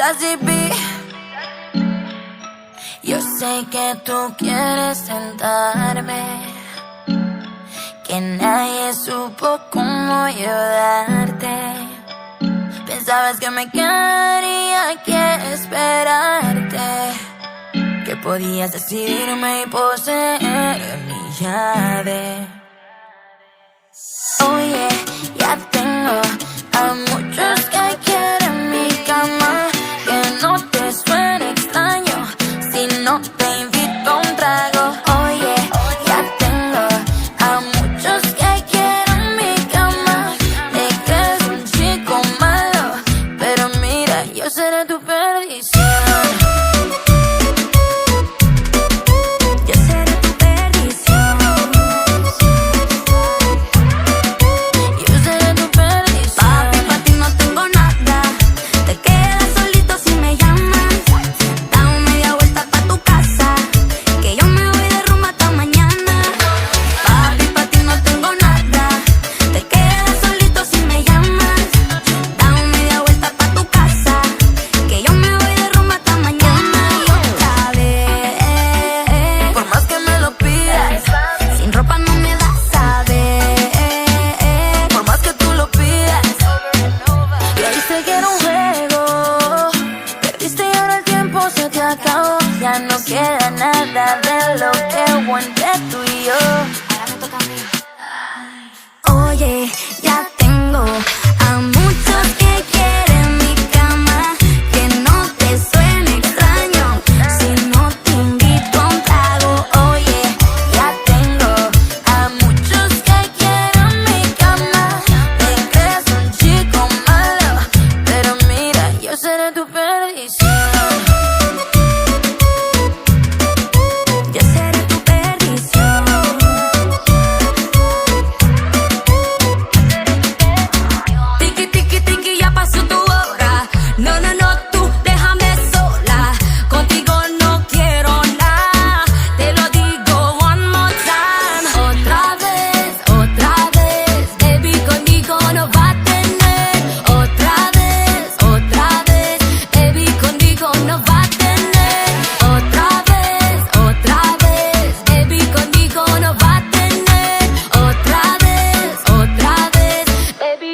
Casi vi. Yo sé que tú quieres sentarme, que nadie supo cómo ayudarte. Pensabas que me quedaría que esperarte, que podías decidirme y poseer mi llave. Oye, ya tengo a muchos que quieren mi cama. Que no te suene extraño si no te invito a un trago. Oye, ya tengo a muchos que quieren mi cama. Te crees un chico malo, pero mira, yo seré tu perdición. Ya no queda nada de lo que hubo entre tú y yo. Ahora me toca a mí. Oye, ya tengo a muchos que quieren mi cama. Que no te suene extraño si no te invito a un trago. Oye, ya tengo a muchos que quieren mi cama. Te crees un chico malo, pero mira, yo seré tu perdición.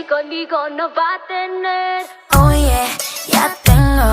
Conmigo no va a tener. Oye, ya tengo